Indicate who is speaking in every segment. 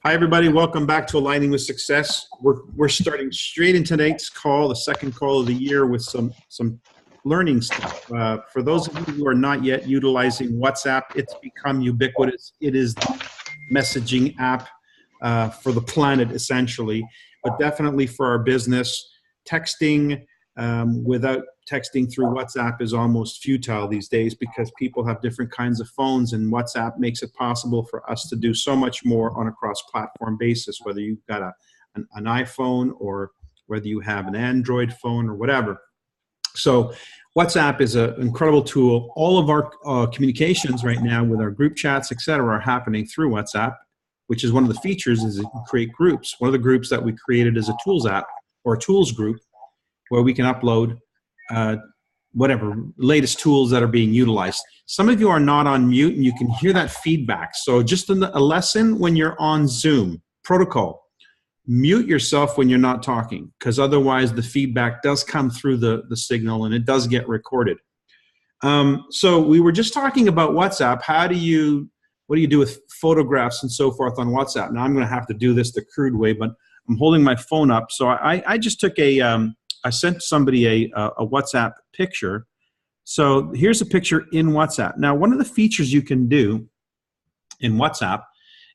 Speaker 1: Hi, everybody. Welcome back to Aligning with Success. We're starting straight into tonight's call, the second call of the year, with some learning stuff. For those of you who are not yet utilizing WhatsApp, it's become ubiquitous. It is the messaging app for the planet, essentially, but definitely for our business. Texting without texting through WhatsApp is almost futile these days because people have different kinds of phones, and WhatsApp makes it possible for us to do so much more on a cross-platform basis, whether you've got an iPhone or whether you have an Android phone or whatever. So WhatsApp is an incredible tool. All of our communications right now with our group chats, et cetera, are happening through WhatsApp, which is one of the features is you can create groups. One of the groups that we created is a tools app or a tools group where we can upload whatever latest tools that are being utilized. Some of you are not on mute and you can hear that feedback. So just a lesson when you're on Zoom protocol, mute yourself when you're not talking, because otherwise the feedback does come through the signal and it does get recorded. So we were just talking about WhatsApp. What do you do with photographs and so forth on WhatsApp? Now I'm going to have to do this the crude way, but I'm holding my phone up. So I just took I sent somebody a WhatsApp picture. So here's a picture in WhatsApp. Now, one of the features you can do in WhatsApp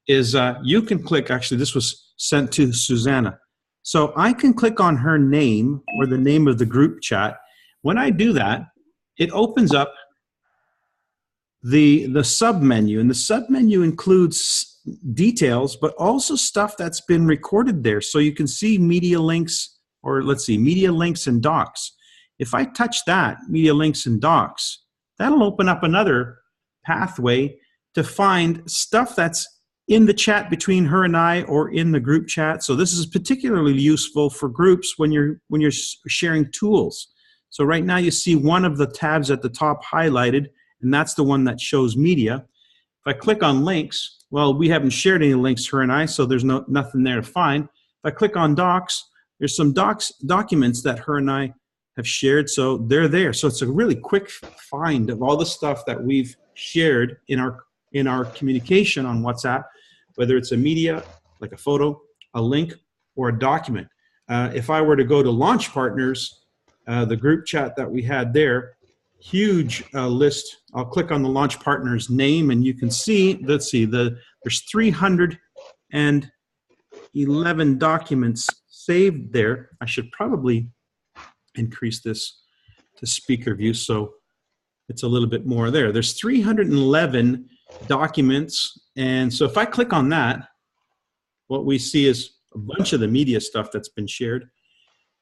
Speaker 1: is you can click, actually this was sent to Susanna. So I can click on her name or the name of the group chat. When I do that, it opens up the sub-menu, and the sub-menu includes details, but also stuff that's been recorded there. So you can see media links, or let's see, media links and docs. If I touch that, media links and docs, that'll open up another pathway to find stuff that's in the chat between her and I or in the group chat. So this is particularly useful for groups when you're sharing tools. So right now you see one of the tabs at the top highlighted, and that's the one that shows media. If I click on links, well, we haven't shared any links, her and I, so there's nothing there to find. If I click on docs, there's some documents that her and I have shared, so they're there. So it's a really quick find of all the stuff that we've shared in our communication on WhatsApp, whether it's a media, like a photo, a link, or a document. If I were to go to Launch Partners, the group chat that we had there, huge list. I'll click on the Launch Partners name, and you can see, let's see, there's 311 documents saved there. I should probably increase this to speaker view so it's a little bit more there. There's 311 documents, and so if I click on that, what we see is a bunch of the media stuff that's been shared,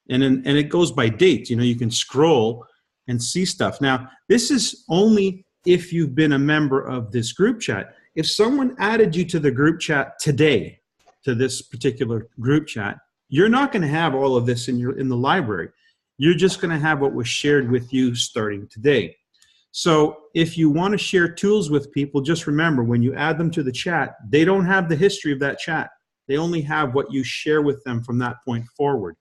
Speaker 1: and it goes by date. You know, you can scroll and see stuff. Now, this is only if you've been a member of this group chat. If someone added you to the group chat today, to this particular group chat, you're not going to have all of this in the library. You're just going to have what was shared with you starting today. So if you want to share tools with people, just remember when you add them to the chat, they don't have the history of that chat. They only have what you share with them from that point forward.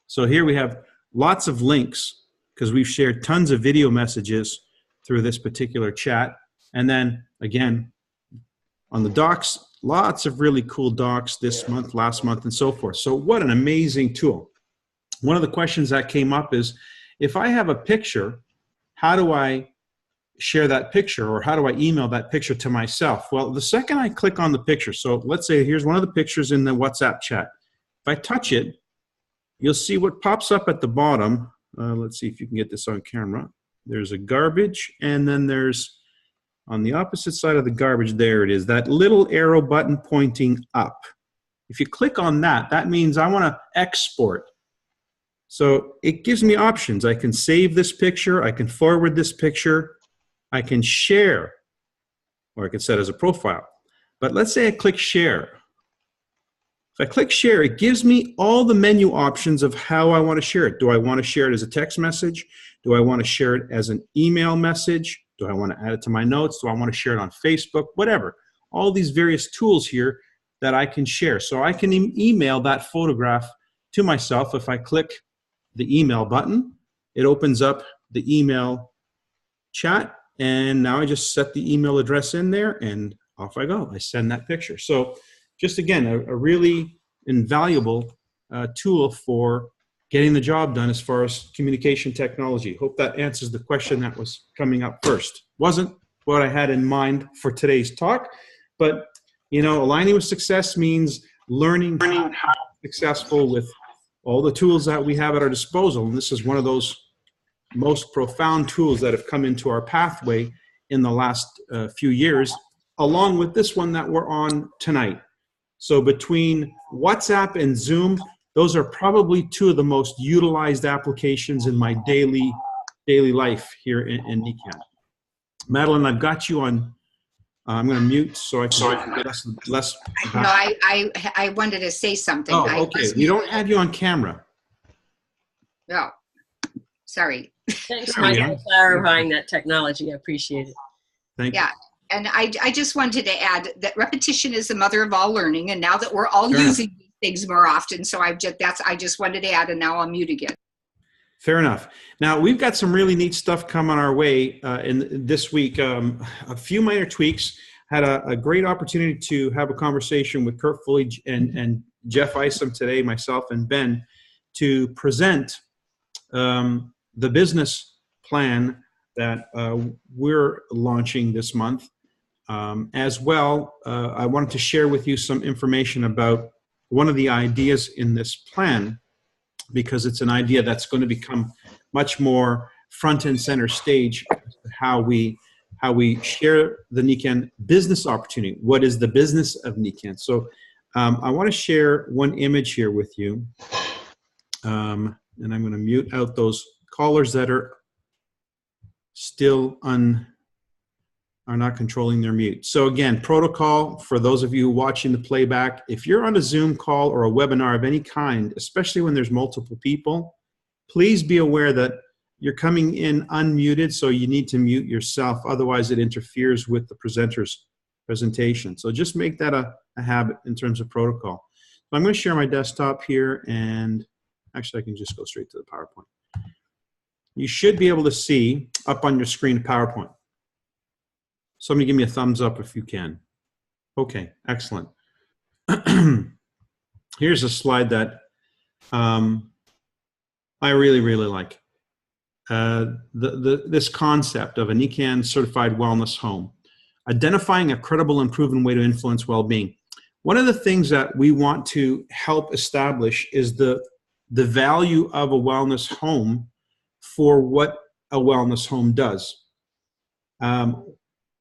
Speaker 1: So here we have lots of links because we've shared tons of video messages through this particular chat. And then again, on the docs, lots of really cool docs this month, last month, and so forth. So what an amazing tool. One of the questions that came up is, if I have a picture, how do I share that picture, or how do I email that picture to myself? Well, the second I click on the picture, so let's say here's one of the pictures in the WhatsApp chat. If I touch it, you'll see what pops up at the bottom. Let's see if you can get this on camera. There's a garbage, and then there's, on the opposite side of the garbage, there it is, that little arrow button pointing up. If you click on that, that means I want to export. So it gives me options. I can save this picture, I can forward this picture, I can share, or I can set as a profile. But let's say I click share. If I click share, it gives me all the menu options of how I want to share it. Do I want to share it as a text message? Do I want to share it as an email message? Do I want to add it to my notes? Do I want to share it on Facebook? Whatever. All these various tools here that I can share. So I can email that photograph to myself. If I click the email button, it opens up the email chat, and now I just set the email address in there and off I go. I send that picture. So just again, a really invaluable tool for getting the job done as far as communication technology. Hope that answers the question that was coming up first. Wasn't what I had in mind for today's talk, but aligning with success means learning how to be successful with all the tools that we have at our disposal. And this is one of those most profound tools that have come into our pathway in the last few years, along with this one that we're on tonight. So between WhatsApp and Zoom, those are probably two of the most utilized applications in my daily life here in NECAN. Madeline, I've got you on. I'm going to mute so I can get less.
Speaker 2: No, I wanted to say something.
Speaker 1: Oh, okay. We don't have you on camera.
Speaker 2: No, sorry.
Speaker 3: Thanks, Mike, for clarifying that technology. I appreciate it.
Speaker 1: Thank you.
Speaker 2: Yeah, and I just wanted to add that repetition is the mother of all learning, and now that we're all using these things more often, so I just wanted to add, and now I'll mute again.
Speaker 1: Fair enough. Now, we've got some really neat stuff coming our way in this week. A few minor tweaks. Had a great opportunity to have a conversation with Kurt Foley and Jeff Isom today, myself and Ben, to present the business plan that we're launching this month. As well, I wanted to share with you some information about one of the ideas in this plan, because it's an idea that's going to become much more front and center stage how we share the NECAN business opportunity. What is the business of NECAN? So I want to share one image here with you. And I'm going to mute out those callers that are still are not controlling their mute. So again, protocol for those of you watching the playback, if you're on a Zoom call or a webinar of any kind, especially when there's multiple people, please be aware that you're coming in unmuted, so you need to mute yourself. Otherwise, it interferes with the presenter's presentation. So just make that a habit in terms of protocol. So I'm going to share my desktop here, and actually I can just go straight to the PowerPoint. You should be able to see up on your screen a PowerPoint. Somebody give me a thumbs up if you can. Okay, excellent. Here's a slide that I really, really like. This concept of a NECAN certified wellness home, identifying a credible and proven way to influence well-being. One of the things that we want to help establish is the value of a wellness home for what a wellness home does.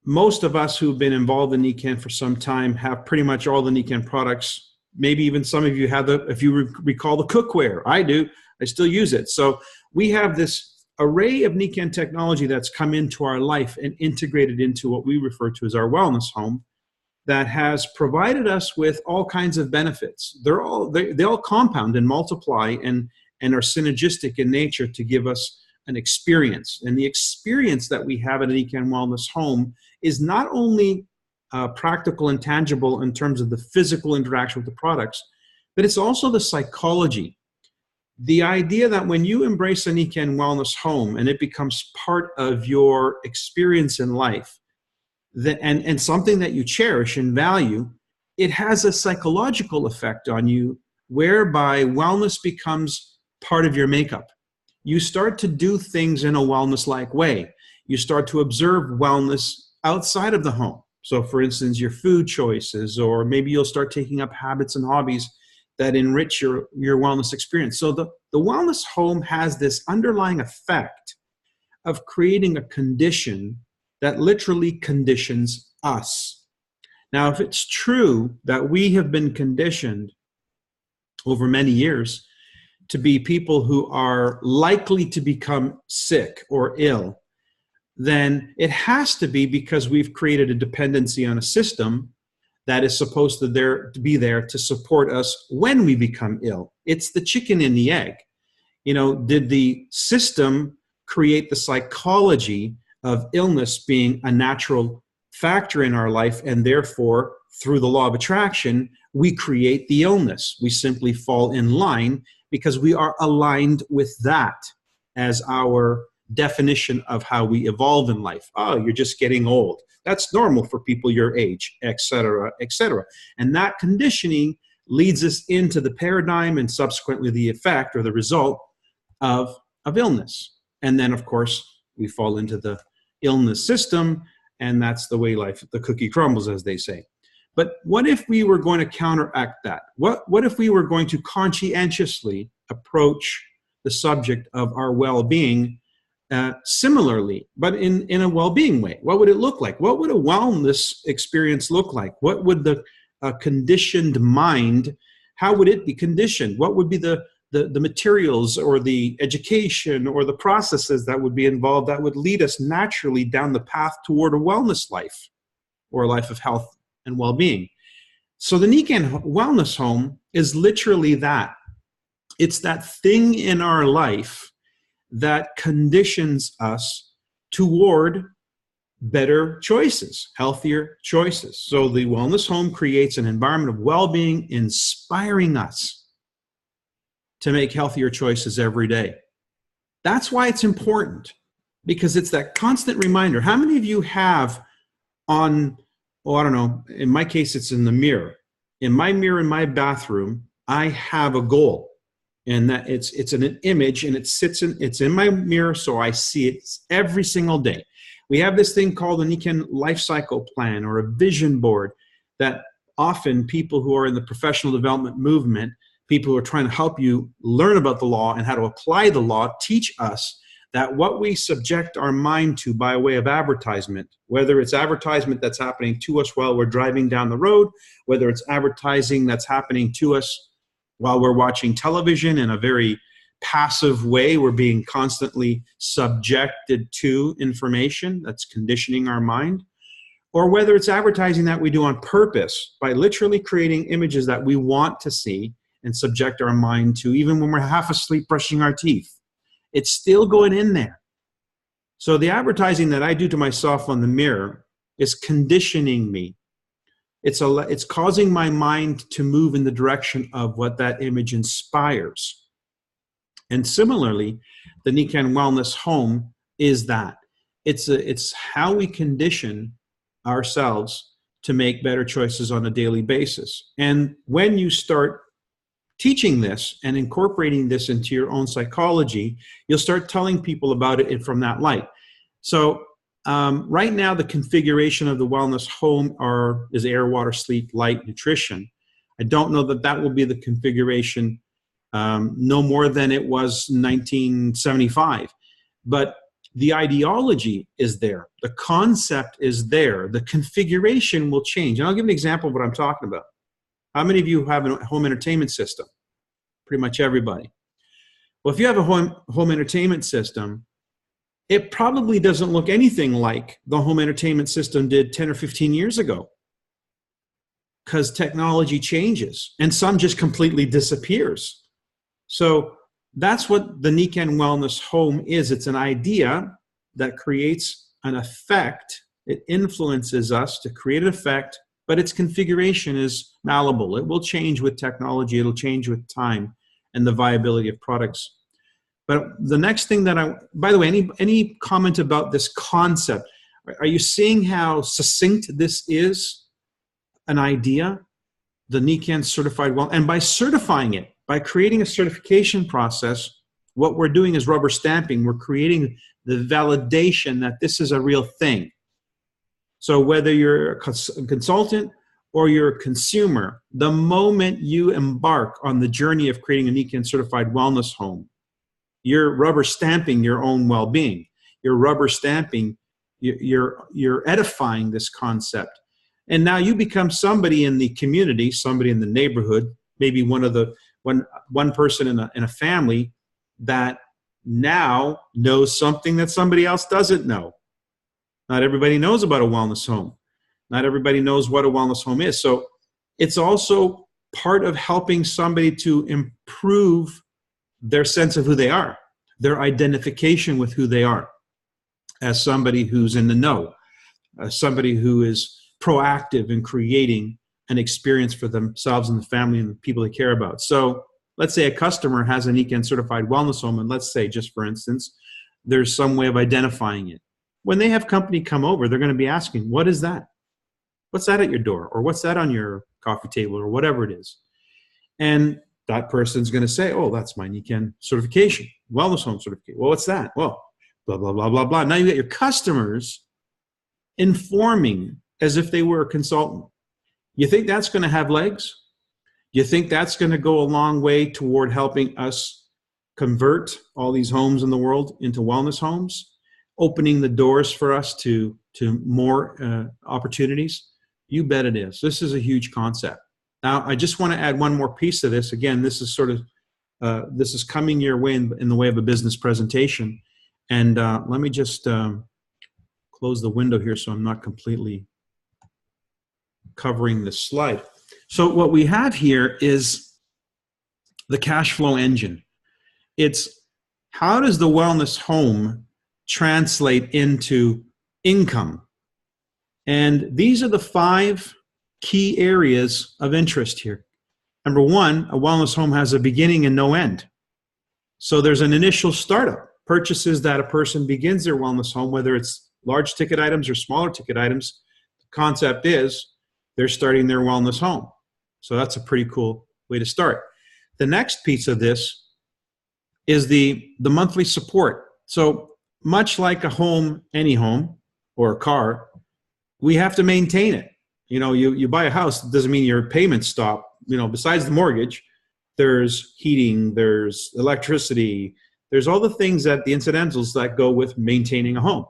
Speaker 1: Most of us who've been involved in NECAN for some time have pretty much all the NECAN products. Maybe even some of you have if you recall the cookware. I do. I still use it. So we have this array of NECAN technology that's come into our life and integrated into what we refer to as our wellness home that has provided us with all kinds of benefits. They all compound and multiply and are synergistic in nature to give us an experience. And the experience that we have at a NECAN wellness home is not only practical and tangible in terms of the physical interaction with the products, but it's also the psychology. The idea that when you embrace a NECAN wellness home and it becomes part of your experience in life, and something that you cherish and value, it has a psychological effect on you whereby wellness becomes part of your makeup. You start to do things in a wellness-like way. You start to observe wellness outside of the home. So for instance, your food choices, or maybe you'll start taking up habits and hobbies that enrich your wellness experience. So the wellness home has this underlying effect of creating a condition that literally conditions us. Now, if it's true that we have been conditioned over many years to be people who are likely to become sick or ill, then it has to be because we've created a dependency on a system that is supposed to be there to support us when we become ill. It's the chicken and the egg. Did the system create the psychology of illness being a natural factor in our life, and therefore, through the law of attraction, we create the illness? We simply fall in line because we are aligned with that as our definition of how we evolve in life. Oh, you're just getting old. That's normal for people your age, et cetera, et cetera. And that conditioning leads us into the paradigm and subsequently the effect or the result of illness. And then, of course, we fall into the illness system, and that's the way life, the cookie crumbles, as they say. But what if we were going to counteract that? What if we were going to conscientiously approach the subject of our well-being similarly, but in a well-being way? What would it look like? What would a wellness experience look like? What would the conditioned mind, how would it be conditioned? What would be the materials or the education or the processes that would be involved that would lead us naturally down the path toward a wellness life or a life of health and well-being? So the Nikan Wellness Home is literally that. It's that thing in our life that conditions us toward better choices, healthier choices. So the Wellness Home creates an environment of well-being, inspiring us to make healthier choices every day. That's why it's important, because it's that constant reminder. How many of you have on, I don't know, in my case, it's in the mirror. In my mirror in my bathroom, I have a goal. And that it's an image, and it's in my mirror, so I see it every single day. We have this thing called a Nikan life cycle plan or a vision board that often people who are in the professional development movement, people who are trying to help you learn about the law and how to apply the law, teach us that what we subject our mind to by way of advertisement, whether it's advertisement that's happening to us while we're driving down the road, whether it's advertising that's happening to us while we're watching television in a very passive way, we're being constantly subjected to information that's conditioning our mind, or whether it's advertising that we do on purpose by literally creating images that we want to see and subject our mind to, even when we're half asleep brushing our teeth. It's still going in there. So the advertising that I do to myself on the mirror is conditioning me. It's causing my mind to move in the direction of what that image inspires. And similarly, the Nikan Wellness Home is that. It's how we condition ourselves to make better choices on a daily basis. And when you start teaching this and incorporating this into your own psychology, you'll start telling people about it from that light. So right now, the configuration of the Wellness Home is air, water, sleep, light, nutrition. I don't know that will be the configuration no more than it was 1975. But the ideology is there. The concept is there. The configuration will change. And I'll give an example of what I'm talking about. How many of you have a home entertainment system? Pretty much everybody. Well, if you have a home entertainment system, it probably doesn't look anything like the home entertainment system did 10 or 15 years ago, because technology changes and some just completely disappears. So that's what the Nikan Wellness Home is. It's an idea that creates an effect. It influences us to create an effect, but its configuration is malleable. It will change with technology. It'll change with time and the viability of products. But the next thing by the way, any comment about this concept? Are you seeing how succinct this is? An idea, the Nikan Certified Well, and by certifying it, by creating a certification process, what we're doing is rubber stamping. We're creating the validation that this is a real thing. So whether you're a consultant or you're a consumer, the moment you embark on the journey of creating a Nikan Certified Wellness Home, you're rubber stamping your own well-being. You're rubber stamping, you're edifying this concept. And now you become somebody in the community, somebody in the neighborhood, maybe one person in a family that now knows something that somebody else doesn't know. Not everybody knows about a wellness home. Not everybody knows what a wellness home is. So it's also part of helping somebody to improve their sense of who they are, their identification with who they are as somebody who's in the know, as somebody who is proactive in creating an experience for themselves and the family and the people they care about. So let's say a customer has a Nikan Certified Wellness Home, and let's say, just for instance, there's some way of identifying it. when they have company come over, they're going to be asking, what is that? What's that at your door? Or what's that on your coffee table, or whatever it is? And that person's going to say, oh, that's my NICAN certification, wellness home certificate. Well, what's that? Well, blah, blah, blah, blah, blah. Now you get your customers informing as if they were a consultant. You think that's going to have legs? You think that's going to go a long way toward helping us convert all these homes in the world into wellness homes, opening the doors for us to more opportunities? You bet it is. This is a huge concept. Now, I just want to add one more piece to this. Again, this is sort of, this is coming your way in the way of a business presentation. And let me just close the window here so I'm not completely covering this slide. So what we have here is the cash flow engine. It's how does the wellness home translate into income? And these are the 5 key areas of interest here. Number 1, a wellness home has a beginning and no end. So there's an initial startup, purchases that a person begins their wellness home, whether it's large ticket items or smaller ticket items. The concept is they're starting their wellness home. So that's a pretty cool way to start. The next piece of this is the monthly support. So much like a home, any home or a car, we have to maintain it. You know, you buy a house, it doesn't mean your payments stop. You know, besides the mortgage, there's heating, there's electricity, there's all the things that the incidentals that go with maintaining a home.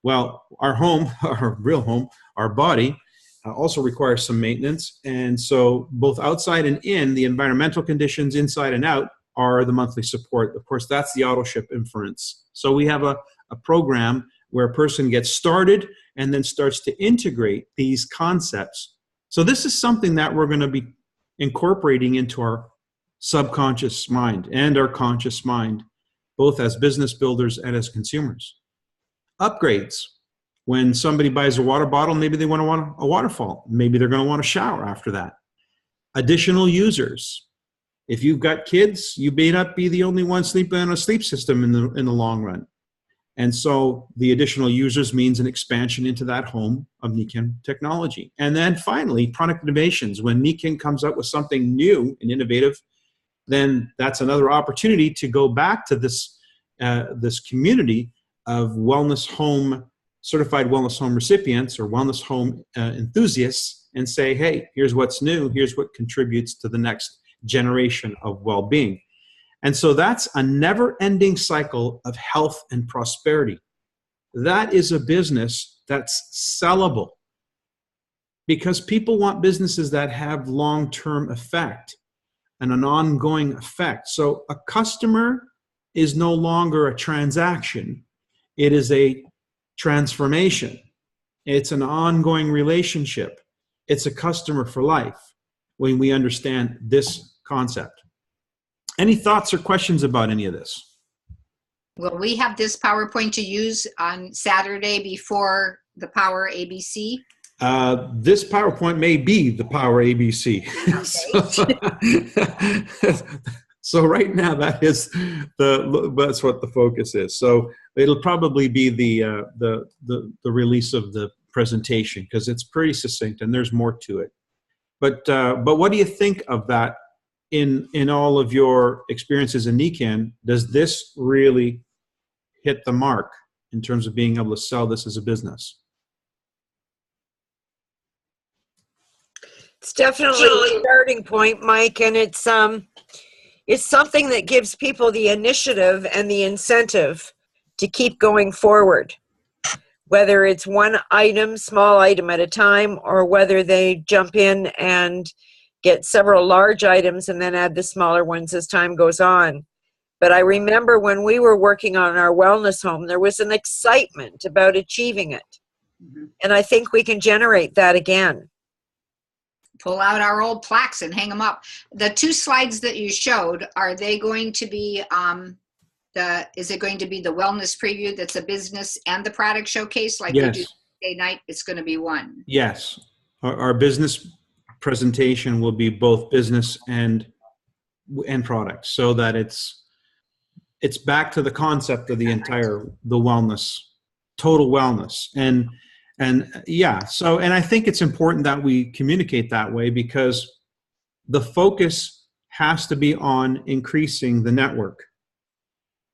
Speaker 1: Well, our home, our real home, our body also requires some maintenance. And so both outside and in, the environmental conditions inside and out are the monthly support. Of course, that's the auto ship inference. So we have a program where a person gets started and then starts to integrate these concepts. So this is something that we're going to be incorporating into our subconscious mind and our conscious mind, both as business builders and as consumers. Upgrades. When somebody buys a water bottle, maybe they want a waterfall. Maybe they're going to want a shower after that. Additional users. If you've got kids, you may not be the only one sleeping on a sleep system in the long run. And so the additional users means an expansion into that home of NICAN technology. And then finally, product innovations. When NICAN comes up with something new and innovative, then that's another opportunity to go back to this community of wellness home, certified wellness home recipients or wellness home enthusiasts and say, hey, here's what's new. Here's what contributes to the next generation of well-being. And so that's a never-ending cycle of health and prosperity. That is a business that's sellable because people want businesses that have long-term effect and an ongoing effect. So a customer is no longer a transaction. It is a transformation. It's an ongoing relationship. It's a customer for life when we understand this concept. Any thoughts or questions about any of this?
Speaker 2: Will we have this PowerPoint to use on Saturday before the Power ABC?
Speaker 1: This PowerPoint may be the Power ABC. So right now that's what the focus is. So it'll probably be the release of the presentation because it's pretty succinct and there's more to it. But what do you think of that in all of your experiences in NICAN? Does this really hit the mark in terms of being able to sell this as a business?
Speaker 4: It's definitely a starting point, Mike, and it's something that gives people the initiative and the incentive to keep going forward, whether it's one item, small item at a time, or whether they jump in and get several large items and then add the smaller ones as time goes on. But I remember when we were working on our wellness home, there was an excitement about achieving it. Mm-hmm. And I think we can generate that again.
Speaker 2: Pull out our old plaques and hang them up. The 2 slides that you showed, are they going to be is it going to be the wellness preview that's a business and the product showcase like
Speaker 1: yes.
Speaker 2: we do Tuesday night? It's going to be one.
Speaker 1: Yes. Our business presentation will be both business and product, so that it's back to the concept of the wellness total wellness. And yeah, so, and I think it's important that we communicate that way, because the focus has to be on increasing the network.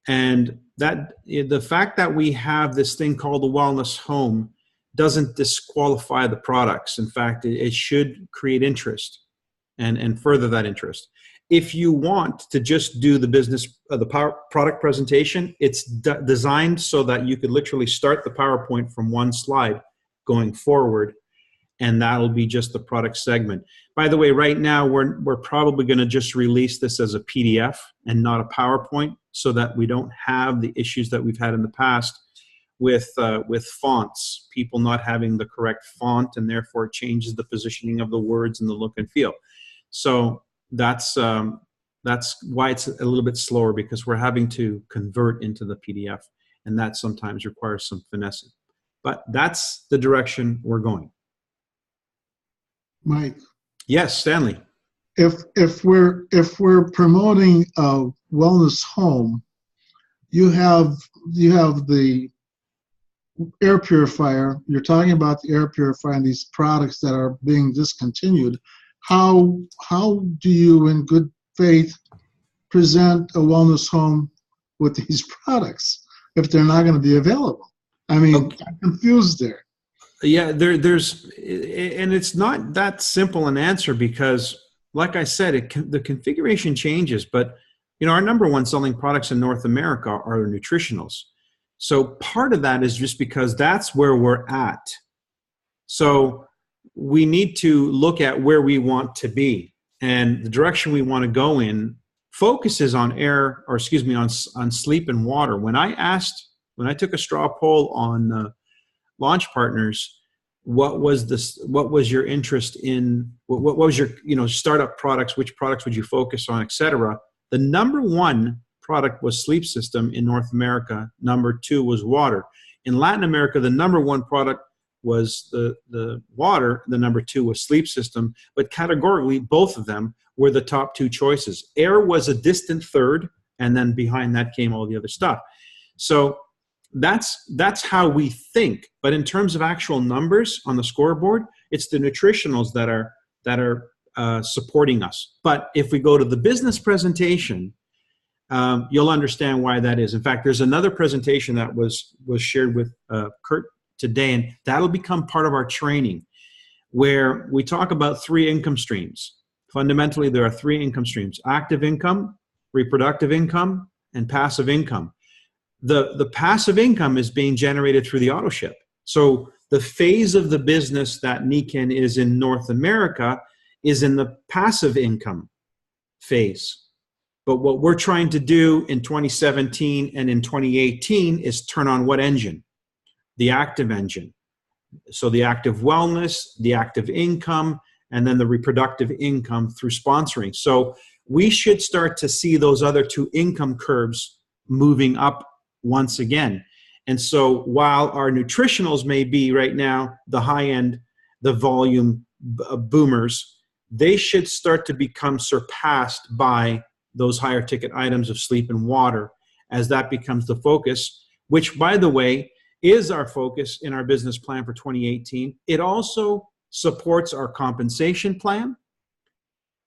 Speaker 1: And that the fact that we have this thing called the wellness home doesn't disqualify the products. In fact, it should create interest and further that interest. If you want to just do the product presentation, it's designed so that you could literally start the PowerPoint from one slide going forward, and that'll be just the product segment. By the way, right now we're probably going to just release this as a PDF and not a PowerPoint, so that we don't have the issues that we've had in the past with fonts, people not having the correct font, and therefore it changes the positioning of the words and the look and feel. So that's why it's a little bit slower, because we're having to convert into the PDF, and that sometimes requires some finessing. But that's the direction we're going.
Speaker 5: Mike,
Speaker 1: Yes, Stanley.
Speaker 5: if we're promoting a wellness home, you have the air purifier. You're talking about the air purifier and these products that are being discontinued. How do you, in good faith, present a wellness home with these products if they're not going to be available? I mean,
Speaker 1: Okay.
Speaker 5: I'm confused there.
Speaker 1: Yeah, there's, and it's not that simple an answer, because, like I said, the configuration changes. But our number one selling products in North America are nutritionals. So part of that is just because that's where we're at. So we need to look at where we want to be, and the direction we want to go in focuses on on sleep and water. When I took a straw poll on launch partners, what was your interest in, what was your startup products, which products would you focus on, etc. The number one product was sleep system in North America. Number two was water. In Latin America, the number one product was the water. The number two was sleep system. But categorically, both of them were the top two choices. Air was a distant third, and then behind that came all the other stuff. So that's how we think. But in terms of actual numbers on the scoreboard, it's the nutritionals that are supporting us. But if we go to the business presentation, you'll understand why that is. In fact, there's another presentation that was shared with Kurt today, and that'll become part of our training, where we talk about three income streams. Fundamentally, there are three income streams: active income, reproductive income, and passive income. The passive income is being generated through the auto ship. So the phase of the business that Niken is in North America is in the passive income phase. But what we're trying to do in 2017 and in 2018 is turn on what engine? The active engine. So the active wellness, the active income, and then the reproductive income through sponsoring. So we should start to see those other two income curves moving up once again. And so while our nutritionals may be right now the high end, the volume boomers, they should start to become surpassed by those higher ticket items of sleep and water, as that becomes the focus, which, by the way, is our focus in our business plan for 2018. It also supports our compensation plan.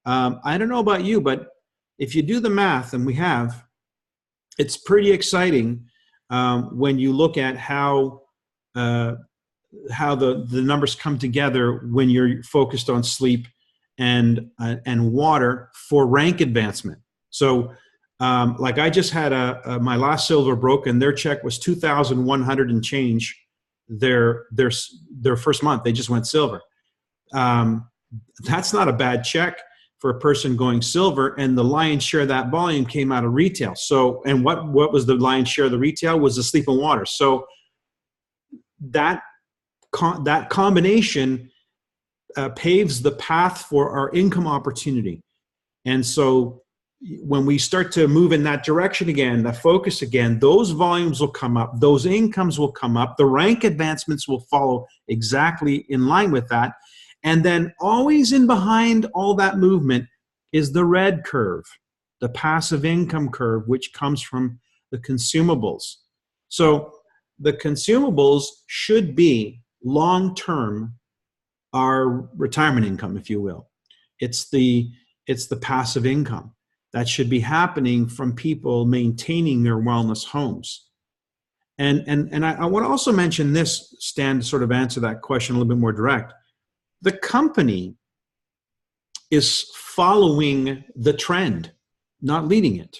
Speaker 1: I don't know about you, but if you do the math, and we have, it's pretty exciting when you look at how the numbers come together when you're focused on sleep and water for rank advancement. So like I just had my last silver broken. Their check was $2,100 and change. Their first month, they just went silver. That's not a bad check for a person going silver, and the lion's share of that volume came out of retail. So, and what was the lion's share of the retail? Was the sleep and water. So that combination paves the path for our income opportunity. And so when we start to move in that direction again, the focus again, those volumes will come up, those incomes will come up, the rank advancements will follow exactly in line with that. And then always in behind all that movement is the red curve, the passive income curve, which comes from the consumables. So the consumables should be long-term our retirement income, if you will. It's the passive income that should be happening from people maintaining their wellness homes. And I want to also mention this, Stan, to sort of answer that question a little bit more direct. The company is following the trend, not leading it.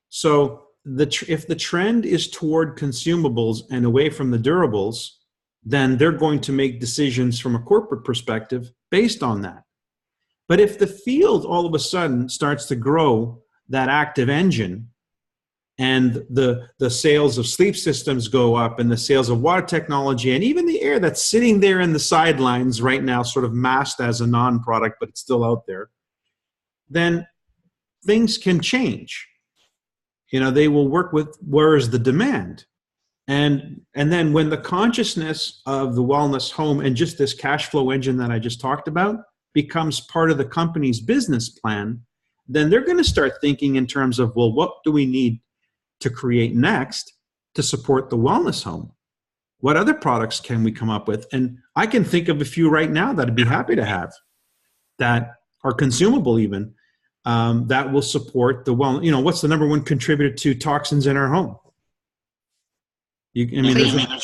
Speaker 1: So if the trend is toward consumables and away from the durables, then they're going to make decisions from a corporate perspective based on that. But if the field all of a sudden starts to grow that active engine, and the sales of sleep systems go up, and the sales of water technology, and even the air that's sitting there in the sidelines right now, sort of masked as a non-product, but it's still out there, then things can change. They will work with where is the demand. And then when the consciousness of the wellness home and just this cash flow engine that I just talked about becomes part of the company's business plan, then they're going to start thinking in terms of, well, what do we need to create next to support the wellness home? What other products can we come up with? And I can think of a few right now that I'd be happy to have that are consumable even, that will support the wellness. What's the number one contributor to toxins in our home?
Speaker 2: Cleaning supply.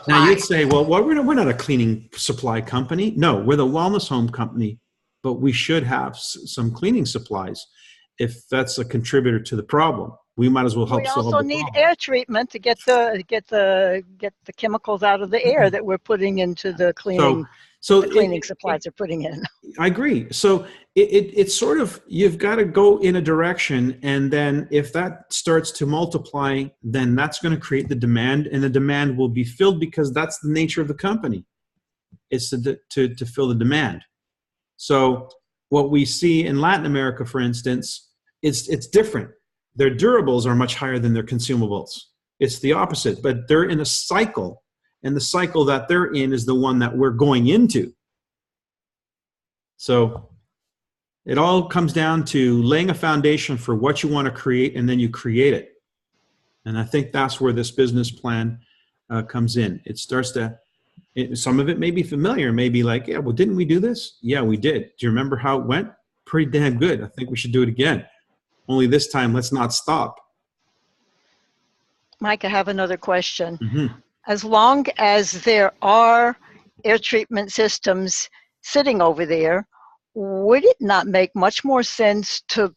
Speaker 1: Now you'd say, well, we're not a cleaning supply company. No, we're the wellness home company, but we should have some cleaning supplies. If that's a contributor to the problem, we might as well help solve the problem.
Speaker 6: We also need air treatment to get the chemicals out of the air that we're putting into the cleaning. The cleaning supplies are putting in.
Speaker 1: I agree. So it's sort of, you've got to go in a direction, and then if that starts to multiply, then that's going to create the demand, and the demand will be filled because that's the nature of the company. It's to fill the demand. So what we see in Latin America, for instance, it's different. Their durables are much higher than their consumables. It's the opposite, but they're in a cycle. And the cycle that they're in is the one that we're going into. So it all comes down to laying a foundation for what you want to create, and then you create it. And I think that's where this business plan comes in. It starts to, some of it may be familiar, maybe like, yeah, well, didn't we do this? Yeah, we did. Do you remember how it went? Pretty damn good. I think we should do it again. Only this time, let's not stop.
Speaker 6: Mike, I have another question.
Speaker 1: Mm-hmm.
Speaker 6: As long as there are air treatment systems sitting over there, would it not make much more sense to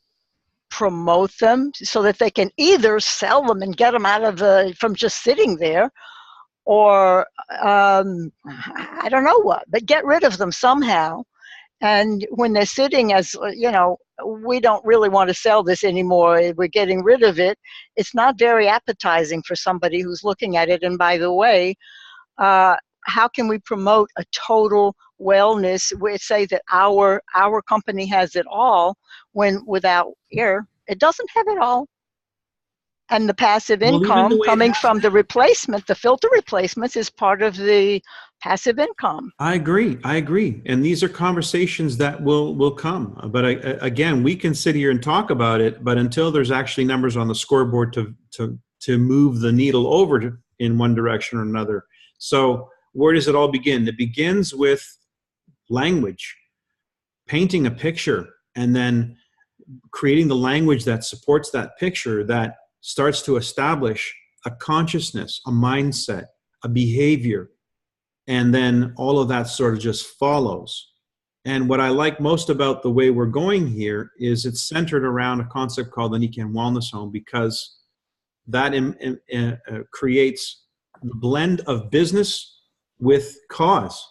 Speaker 6: promote them so that they can either sell them and get them out of from just sitting there, or I don't know what, but get rid of them somehow? And when they're sitting, as we don't really want to sell this anymore, we're getting rid of it, it's not very appetizing for somebody who's looking at it. And by the way, how can we promote a total wellness? We say that our company has it all, when without air, it doesn't have it all. And the passive income coming from the replacement, the filter replacements, is part of the passive income.
Speaker 1: I agree. And these are conversations that will come. But again, we can sit here and talk about it, but until there's actually numbers on the scoreboard to move the needle over in one direction or another. So where does it all begin? It begins with language, painting a picture, and then creating the language that supports that picture, that starts to establish a consciousness, a mindset, a behavior, and then all of that sort of just follows. And what I like most about the way we're going here is it's centered around a concept called the Nikan Wellness Home, because that creates the blend of business with cause.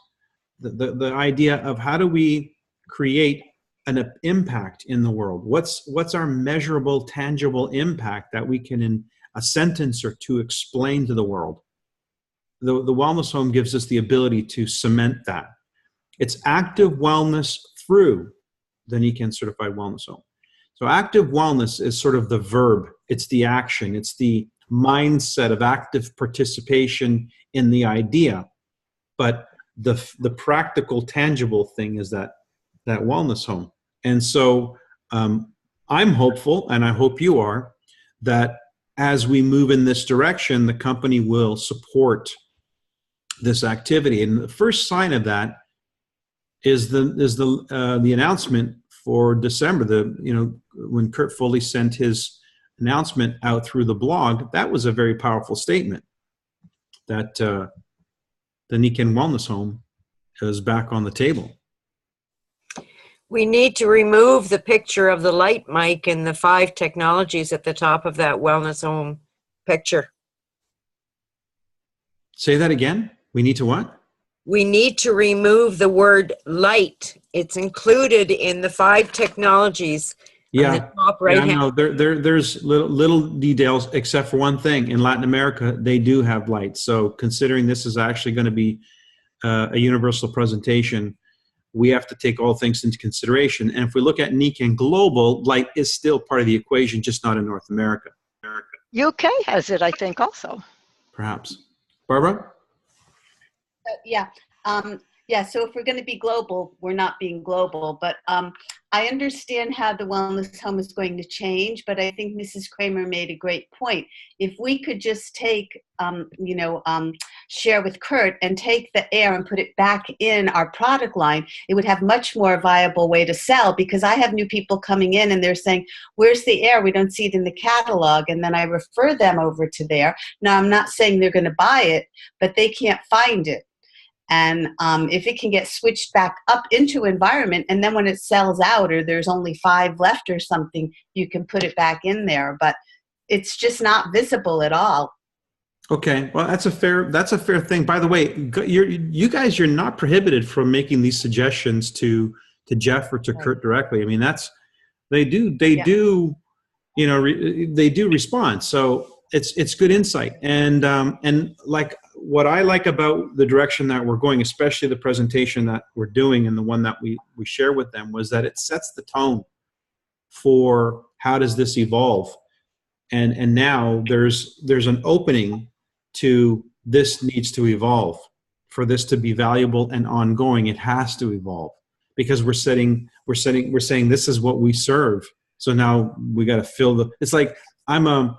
Speaker 1: The idea of how do we create an impact in the world? What's our measurable, tangible impact that we can, in a sentence or two, explain to the world? The Wellness Home gives us the ability to cement that. It's active wellness through the Nikan Certified Wellness Home. So active wellness is sort of the verb. It's the action. It's the mindset of active participation in the idea. But the practical, tangible thing is that wellness home. And so I'm hopeful, and I hope you are, that as we move in this direction, the company will support this activity. And the first sign of that is the announcement for December. When Kurt Foley sent his announcement out through the blog, that was a very powerful statement that the Nikken Wellness Home is back on the table.
Speaker 4: We need to remove the picture of the light, Mike, and the 5 technologies at the top of that wellness home picture.
Speaker 1: Say that again. We need to what?
Speaker 4: We need to remove the word light. It's included in the 5 technologies on the top right hand.
Speaker 1: No, there's little details, except for one thing. In Latin America, they do have lights. So considering this is actually going to be a universal presentation, we have to take all things into consideration. And if we look at Nikken Global, light is still part of the equation, just not in North America.
Speaker 6: UK has it, I think, also.
Speaker 1: Perhaps. Barbara?
Speaker 7: Yeah. So if we're going to be global, we're not being global. But I understand how the wellness home is going to change. But I think Mrs. Kramer made a great point. If we could just take, share with Kurt and take the air and put it back in our product line, it would have much more viable way to sell. Because I have new people coming in and they're saying, "Where's the air? We don't see it in the catalog." And then I refer them over to there. Now, I'm not saying they're going to buy it, but they can't find it. And if it can get switched back up into environment, and then when it sells out or there's only 5 left or something, you can put it back in there. But it's just not visible at all.
Speaker 1: Okay, well, that's a fair thing. By the way, you guys, you're not prohibited from making these suggestions to Jeff or to Kurt directly. I mean, they do respond. So it's good insight. And like what I like about the direction that we're going, especially the presentation that we're doing and the one that we share with them, was that it sets the tone for how does this evolve. And now there's an opening to this needs to evolve. For this to be valuable and ongoing, it has to evolve, because we're saying this is what we serve. So now we got to fill it's like I'm a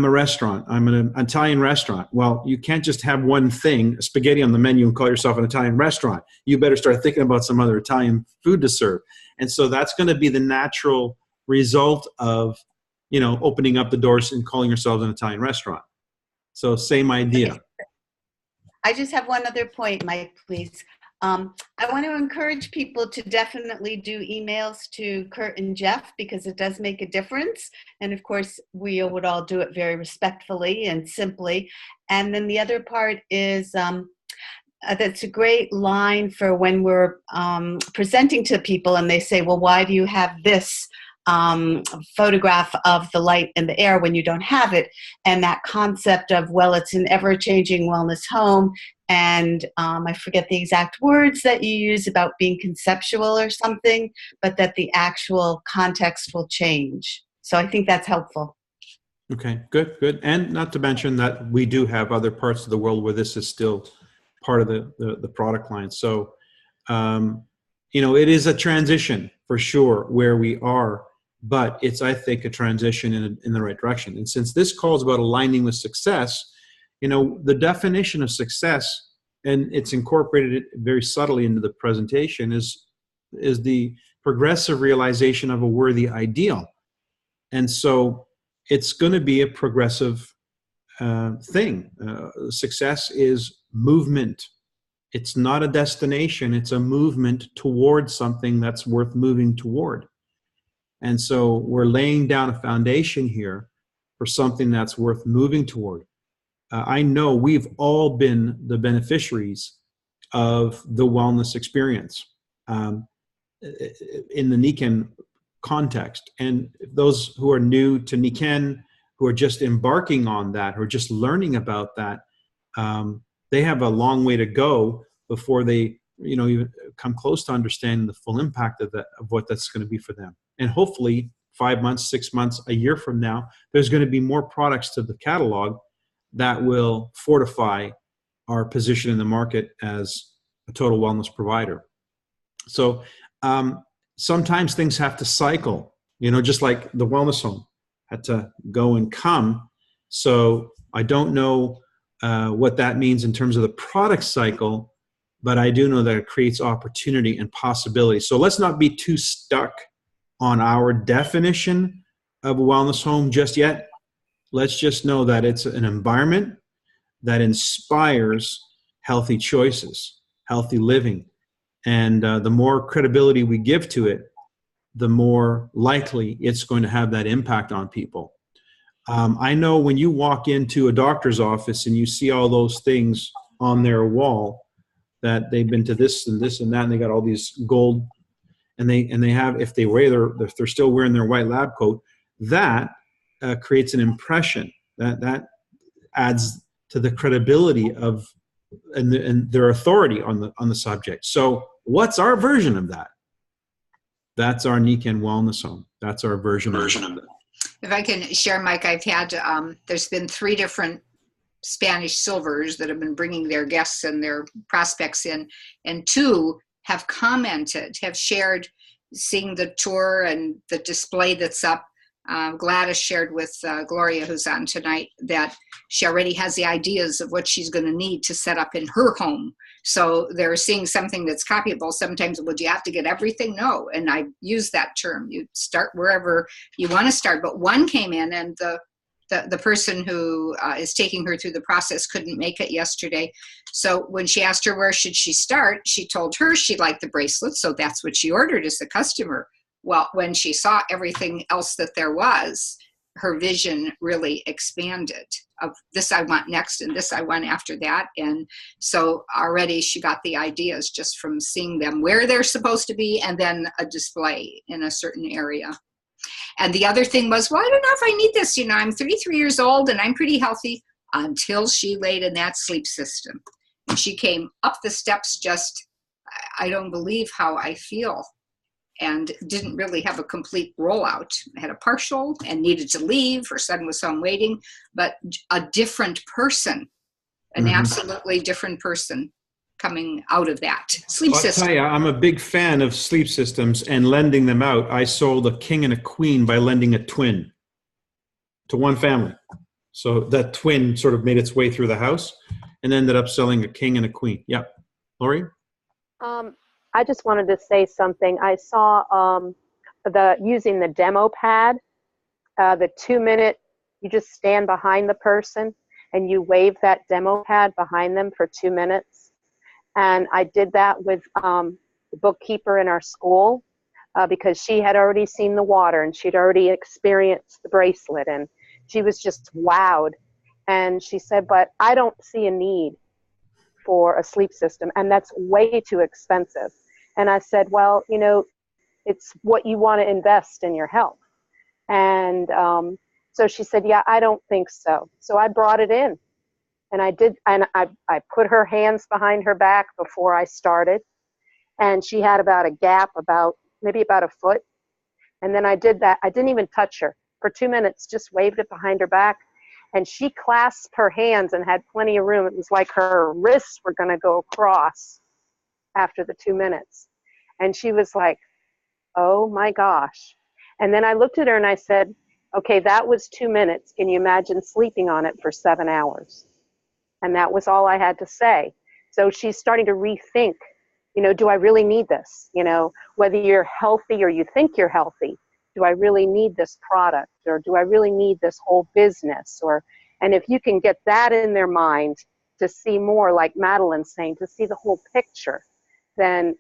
Speaker 1: restaurant. I'm an Italian restaurant. Well, you can't just have one thing, spaghetti on the menu, and call yourself an Italian restaurant. You better start thinking about some other Italian food to serve. And so that's going to be the natural result of, opening up the doors and calling yourselves an Italian restaurant. So same idea.
Speaker 7: I just have one other point, Mike, please. I want to encourage people to definitely do emails to Kurt and Jeff, because it does make a difference. And of course, we would all do it very respectfully and simply. And then the other part is that's a great line for when we're presenting to people and they say, "Well, why do you have this photograph of the light and the air when you don't have it?" And that concept of, well, it's an ever-changing wellness home, and I forget the exact words that you use about being conceptual or something, but that the actual context will change. So I think that's helpful.
Speaker 1: Okay, good. And not to mention that we do have other parts of the world where this is still part of the product line. So, it is a transition for sure where we are, but it's, I think, a transition in the right direction. And since this call is about aligning with success, the definition of success, and it's incorporated very subtly into the presentation, is the progressive realization of a worthy ideal. And so it's going to be a progressive thing. Success is movement. It's not a destination. It's a movement towards something that's worth moving toward. And so we're laying down a foundation here for something that's worth moving toward. I know we've all been the beneficiaries of the wellness experience in the Nikken context. And those who are new to Nikken, who are just embarking on that, who are just learning about that, they have a long way to go before they, even come close to understanding the full impact of what that's going to be for them. And hopefully 5 months, 6 months, a year from now, there's going to be more products to the catalog that will fortify our position in the market as a total wellness provider. So sometimes things have to cycle, just like the wellness home. had to go and come. So I don't know what that means in terms of the product cycle, but I do know that it creates opportunity and possibility. So let's not be too stuck on our definition of a wellness home just yet. Let's just know that it's an environment that inspires healthy choices, healthy living. And the more credibility we give to it, the more likely it's going to have that impact on people. I know when you walk into a doctor's office and you see all those things on their wall, that they've been to this and this and that, and they got all these gold, and they have, if they're still wearing their white lab coat, that creates an impression that adds to the credibility of and their authority on the subject. So what's our version of that? That's our Nikken Wellness Home. That's our version of it.
Speaker 2: If I can share, Mike, I've had, there's been 3 different Spanish silvers that have been bringing their guests and their prospects in, and 2 have commented, have shared seeing the tour and the display that's up. Gladys shared with Gloria, who's on tonight, that she already has the ideas of what she's going to need to set up in her home. So they're seeing something that's copyable. Sometimes, would you have to get everything? No. And I use that term. You start wherever you want to start. But one came in, and the person who is taking her through the process couldn't make it yesterday. So when she asked her where should she start, she told her she liked the bracelet. So that's what she ordered as a customer. Well, when she saw everything else that there was, her vision really expanded of this I want next and this I want after that. And so already she got the ideas just from seeing them where they're supposed to be, and then a display in a certain area. And the other thing was, well, I don't know if I need this. You know, I'm 33 years old and I'm pretty healthy, until she laid in that sleep system. And she came up the steps just, I don't believe how I feel. And didn't really have a complete rollout. I had a partial and needed to leave. Her son was home waiting, but a different person, an absolutely different person coming out of that sleep system.
Speaker 1: I'll tell you, I'm a big fan of sleep systems and lending them out. I sold a king and a queen by lending a twin to one family. So that twin sort of made its way through the house and ended up selling a king and a queen. Yep. Lori?
Speaker 8: I just wanted to say something. I saw using the demo pad, the 2-minute, you just stand behind the person and you wave that demo pad behind them for 2 minutes. And I did that with the bookkeeper in our school because she had already seen the water and she'd already experienced the bracelet, and she was just wowed. And she said, but I don't see a need for a sleep system, and that's way too expensive. And I said, well, you know, it's what you want to invest in your health. And so she said, yeah, I don't think so. So I brought it in, and I did, and I put her hands behind her back before I started, and she had about a gap, maybe about a foot. And then I did that. I didn't even touch her for 2 minutes, just waved it behind her back. And she clasped her hands and had plenty of room. It was like her wrists were going to go across after the 2 minutes. And she was like, oh my gosh. And then I looked at her and I said, okay, that was 2 minutes. Can you imagine sleeping on it for 7 hours? And that was all I had to say. So she's starting to rethink, you know, do I really need this? You know, whether you're healthy or you think you're healthy, do I really need this product? Or do I really need this whole business? And if you can get that in their mind to see more, like Madeline's saying, to see the whole picture, then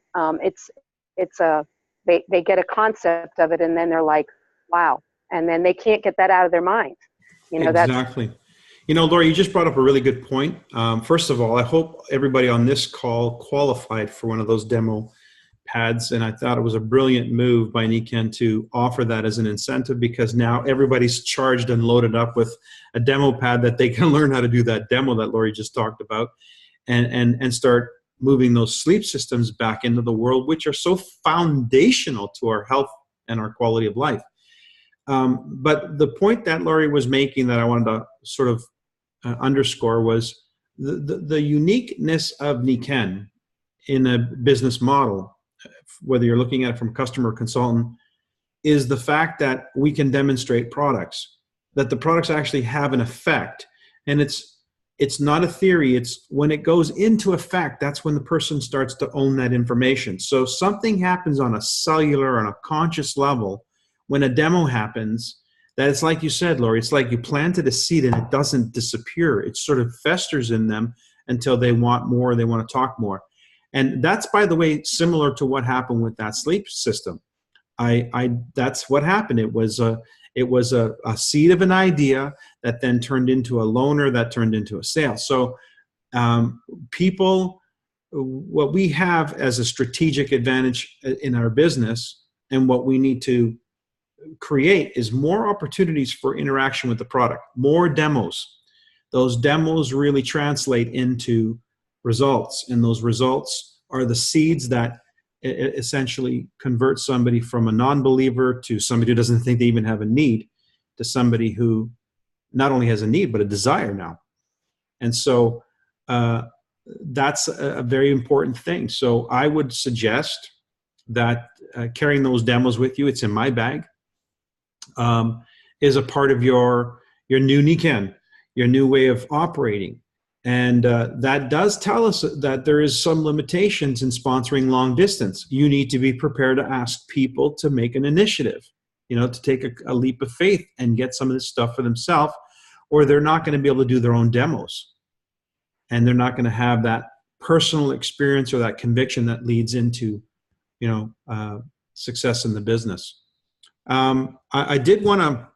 Speaker 8: they get a concept of it, and then they're like, wow. And then they can't get that out of their mind. You know,
Speaker 1: exactly. You know, Laura, you just brought up a really good point. First of all, I hope everybody on this call qualified for one of those demo pads, and I thought it was a brilliant move by Nikken to offer that as an incentive, because now everybody's charged and loaded up with a demo pad that they can learn how to do that demo that Lori just talked about, and start moving those sleep systems back into the world, which are so foundational to our health and our quality of life. But the point that Lori was making that I wanted to sort of underscore was the uniqueness of Nikken in a business model, whether you're looking at it from customer or consultant, is the fact that we can demonstrate products, that the products actually have an effect. And it's not a theory. It's when it goes into effect, that's when the person starts to own that information. So something happens on a cellular, on a conscious level, when a demo happens, that it's like you said, Lori, it's like you planted a seed and it doesn't disappear. It sort of festers in them until they want more, they want to talk more. And that's, by the way, similar to what happened with that sleep system. That's what happened. It was a seed of an idea that then turned into a loaner, that turned into a sale. So what we have as a strategic advantage in our business, and what we need to create, is more opportunities for interaction with the product, more demos. Those demos really translate into results, and those results are the seeds that essentially convert somebody from a non-believer to somebody who doesn't think they even have a need, to somebody who not only has a need but a desire now. And so that's a very important thing. So I would suggest that carrying those demos with you, it's in my bag, is a part of your new Niken, your new way of operating. And that does tell us that there is some limitations in sponsoring long distance. You need to be prepared to ask people to make an initiative, to take a leap of faith and get some of this stuff for themselves, or they're not going to be able to do their own demos. And they're not going to have that personal experience or that conviction that leads into, success in the business. I did want to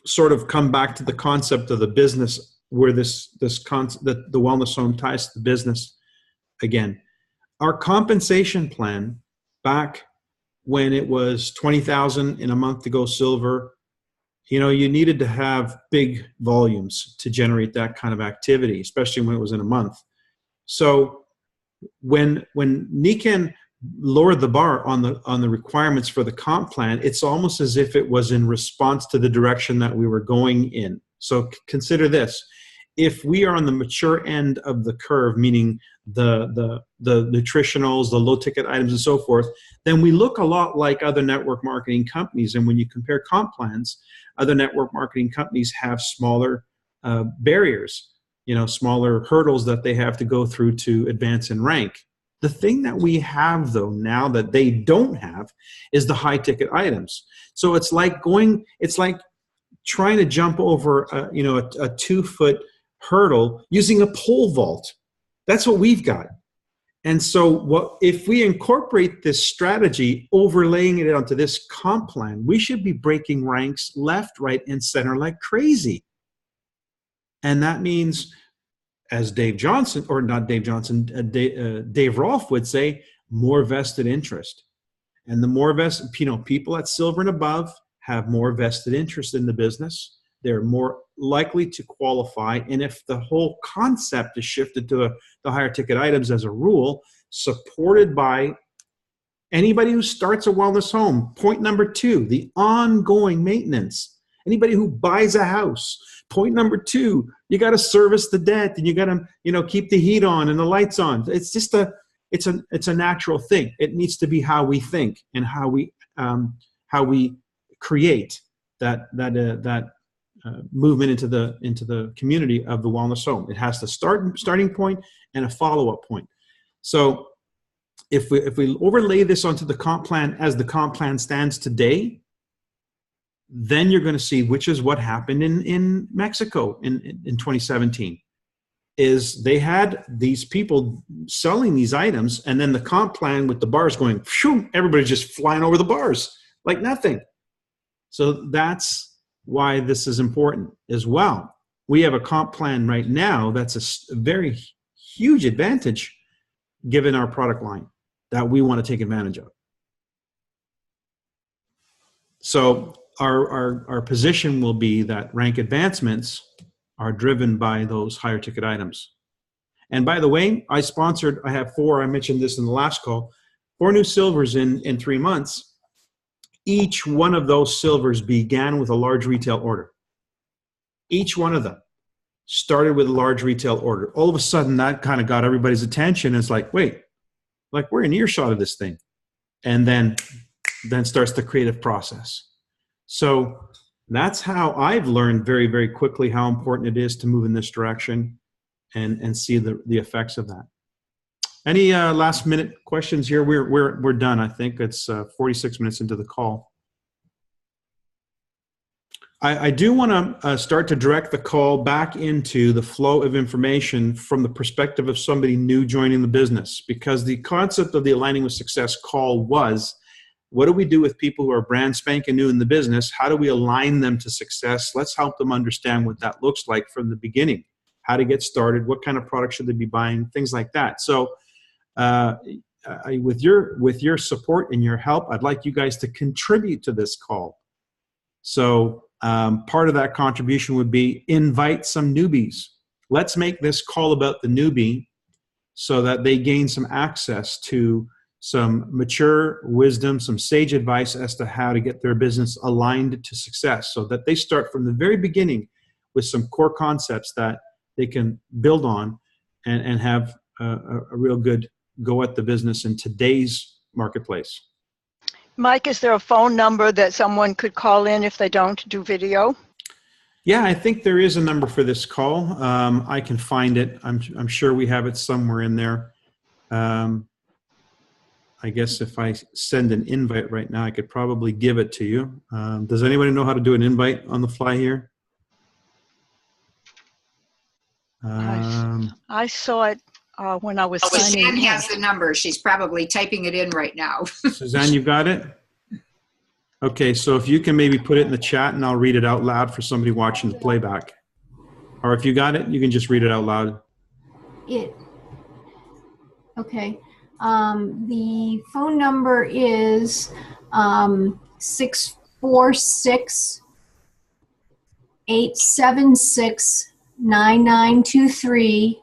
Speaker 1: sort of come back to the concept of the business, where the wellness home ties to the business again. Our compensation plan back when it was $20,000 in a month to go silver, you needed to have big volumes to generate that kind of activity, especially when it was in a month. So when Niken lowered the bar on the requirements for the comp plan, it's almost as if it was in response to the direction that we were going in. So consider this. If we are on the mature end of the curve, meaning the nutritionals, the low ticket items and so forth, then we look a lot like other network marketing companies. And when you compare comp plans, other network marketing companies have smaller barriers, smaller hurdles that they have to go through to advance in rank. The thing that we have, though, now that they don't have, is the high ticket items. So it's like trying to jump over a 2-foot hurdle using a pole vault. That's what we've got. And so if we incorporate this strategy, overlaying it onto this comp plan, we should be breaking ranks left, right, and center like crazy. And that means, as Dave Rolfe would say, more vested interest. And the more vested, people at silver and above have more vested interest in the business. They're more likely to qualify. And if the whole concept is shifted to the higher ticket items as a rule, supported by anybody who starts a wellness home, point number 2, the ongoing maintenance. Anybody who buys a house, point number 2, you got to service the debt, and you got to, keep the heat on and the lights on. It's just it's a natural thing. It needs to be how we think and how we create that movement into the community of the wellness home. It has the starting point and a follow-up point. So if we overlay this onto the comp plan as the comp plan stands today, then you're going to see, which is what happened in Mexico in 2017, is they had these people selling these items, and then the comp plan with the bars going, phew, everybody's just flying over the bars like nothing. So that's why this is important as well. We have a comp plan right now that's a very huge advantage given our product line that we want to take advantage of. So our position will be that rank advancements are driven by those higher ticket items. And by the way, I have 4, I mentioned this in the last call, 4 new silvers in 3 months. Each one of those silvers began with a large retail order. Each one of them started with a large retail order. All of a sudden, that kind of got everybody's attention. It's like, wait, like we're in earshot of this thing. And then then starts the creative process. So that's how I've learned very, very quickly how important it is to move in this direction and see the effects of that. Any last minute questions here? We're done. I think it's 46 minutes into the call. I do want to start to direct the call back into the flow of information from the perspective of somebody new joining the business, because the concept of the Aligning with Success call was, what do we do with people who are brand spanking new in the business? How do we align them to success? Let's help them understand what that looks like from the beginning, how to get started, what kind of products should they be buying, things like that. So with your support and your help, I'd like you guys to contribute to this call. So part of that contribution would be invite some newbies. Let's make this call about the newbie so that they gain some access to some mature wisdom, some sage advice as to how to get their business aligned to success, so that they start from the very beginning with some core concepts that they can build on and have a real good go at the business in today's marketplace.
Speaker 6: Mike, is there a phone number that someone could call in if they don't do video?
Speaker 1: Yeah, I think there is a number for this call. I can find it. I'm sure we have it somewhere in there. I guess if I send an invite right now, I could probably give it to you. Does anybody know how to do an invite on the fly here?
Speaker 6: I saw it when I was signing
Speaker 2: Suzanne
Speaker 6: in.
Speaker 2: has the number. She's probably typing it in right now.
Speaker 1: Suzanne, you got it? Okay, so if you can maybe put it in the chat and I'll read it out loud for somebody watching the playback. Or if you got it, you can just read it out loud.
Speaker 9: Okay. The phone number is 646-876-9923.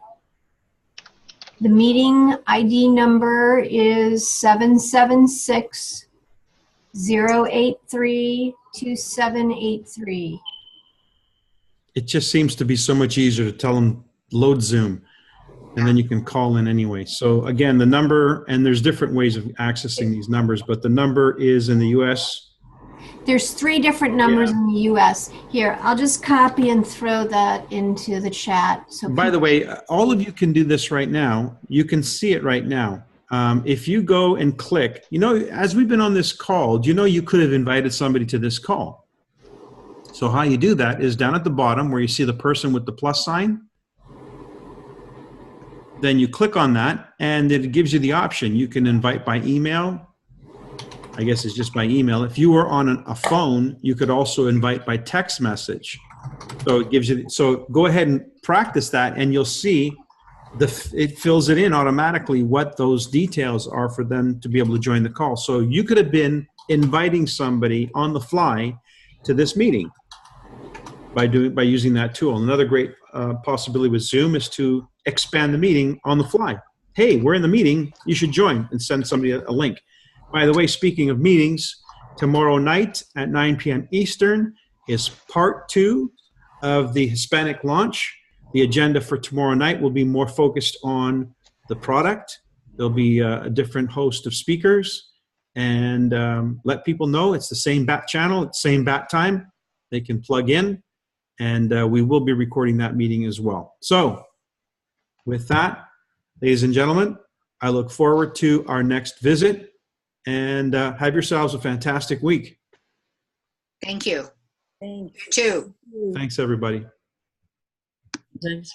Speaker 9: The meeting ID number is 776-083-2783.
Speaker 1: It just seems to be so much easier to tell them load Zoom, and then you can call in anyway. So again, the number, and there's different ways of accessing these numbers, but the number is in the US.
Speaker 9: There's 3 different numbers in the US. Here, I'll just copy and throw that into the chat. So
Speaker 1: by the way, all of you can do this right now. You can see it right now. If you go and click, as we've been on this call, you could have invited somebody to this call. So how you do that is down at the bottom where you see the person with the plus sign. Then you click on that and it gives you the option. You can invite by email. I guess it's just by email. If you were on a phone, you could also invite by text message. So it gives you, so go ahead and practice that and you'll see it fills it in automatically what those details are for them to be able to join the call. So you could have been inviting somebody on the fly to this meeting by using that tool. Another great possibility with Zoom is to expand the meeting on the fly. Hey, we're in the meeting, you should join, and send somebody a link. By the way, speaking of meetings, tomorrow night at 9 p.m. Eastern is part 2 of the Hispanic launch. The agenda for tomorrow night will be more focused on the product. There'll be a different host of speakers, and let people know it's the same bat channel, it's the same bat time. They can plug in, and we will be recording that meeting as well. So with that, ladies and gentlemen, I look forward to our next visit, and have yourselves a fantastic week.
Speaker 2: Thank you.
Speaker 3: Thanks.
Speaker 2: You too.
Speaker 1: Thanks, everybody.
Speaker 3: Thanks.